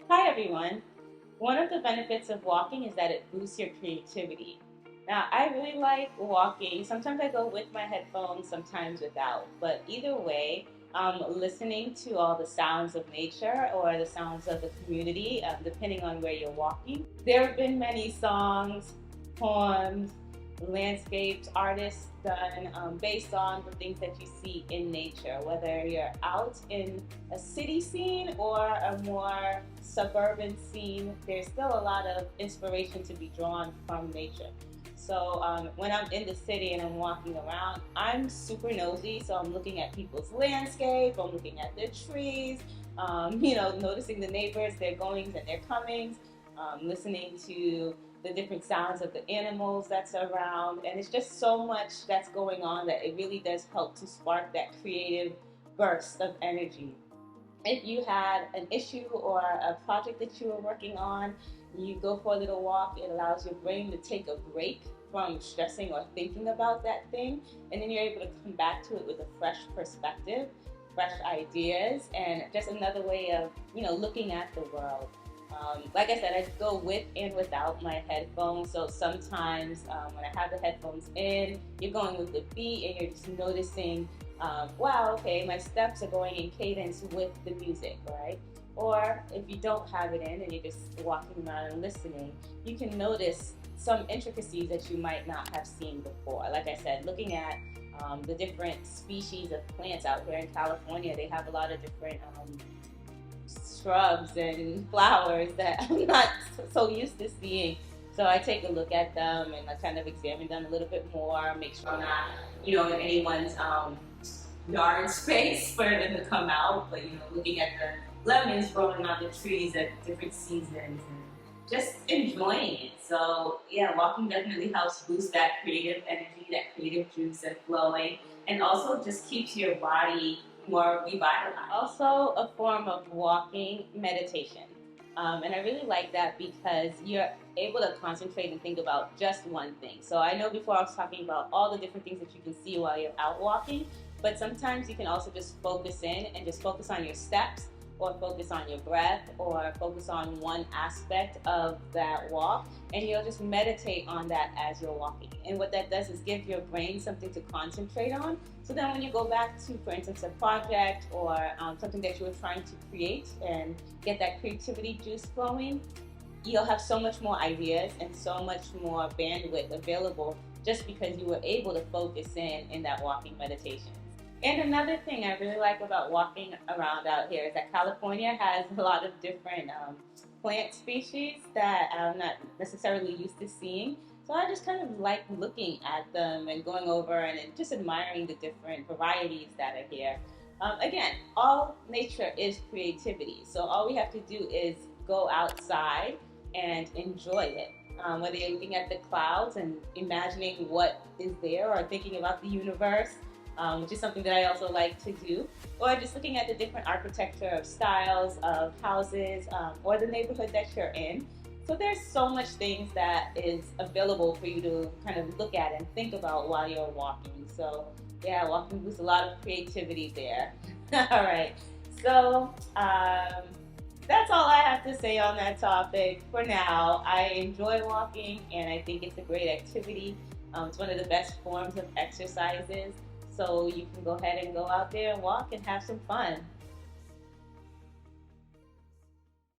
Hi everyone. One of the benefits of walking is that it boosts your creativity. Now, I really like walking. Sometimes I go with my headphones, sometimes without. But either way, listening to all the sounds of nature or the sounds of the community, depending on where you're walking. There have been many songs, poems, landscapes, artists done based on the things that you see in nature, whether you're out in a city scene or a more suburban scene. There's still a lot of inspiration to be drawn from nature. So when I'm in the city and I'm walking around, I'm super nosy. So I'm looking at people's landscape, I'm looking at their trees, noticing the neighbors, their goings and their comings, listening to the different sounds of the animals that's around. And it's just so much that's going on that it really does help to spark that creative burst of energy. If you had an issue or a project that you were working on, you go for a little walk, it allows your brain to take a break from stressing or thinking about that thing, and then you're able to come back to it with a fresh perspective, fresh ideas, and just another way of looking at the world. Like I said, I go with and without my headphones. So sometimes when I have the headphones in, you're going with the beat and you're just noticing, wow, okay, my steps are going in cadence with the music, right? Or if you don't have it in and you're just walking around and listening, you can notice some intricacies that you might not have seen before. Like I said, looking at the different species of plants out here in California, they have a lot of different shrubs and flowers that I'm not so used to seeing. So I take a look at them and I kind of examine them a little bit more, make sure I'm not, in anyone's yard space for them to come out. But looking at the lemons growing on the trees at different seasons and just enjoying it. So yeah, walking definitely helps boost that creative energy, that creative juice that's flowing, and also just keeps your body more revitalized. Also a form of walking meditation. And I really like that because you're able to concentrate and think about just one thing. So I know before I was talking about all the different things that you can see while you're out walking, but sometimes you can also just focus in and just focus on your steps or focus on your breath or focus on one aspect of that walk, and you'll just meditate on that as you're walking. And what that does is give your brain something to concentrate on, so then when you go back to, for instance, a project or something that you were trying to create and get that creativity juice flowing, you'll have so much more ideas and so much more bandwidth available just because you were able to focus in that walking meditation. And another thing I really like about walking around out here is that California has a lot of different plant species that I'm not necessarily used to seeing. So I just kind of like looking at them and going over and just admiring the different varieties that are here. Again, all nature is creativity. So all we have to do is go outside and enjoy it. Whether you're looking at the clouds and imagining what is there or thinking about the universe, which is something that I also like to do, or just looking at the different architecture of styles of houses or the neighborhood that you're in. So there's so much things that is available for you to kind of look at and think about while you're walking. So yeah, walking boosts a lot of creativity there. All right, so that's all I have to say on that topic for now. I enjoy walking and I think it's a great activity. It's one of the best forms of exercises. So you can go ahead and go out there and walk and have some fun.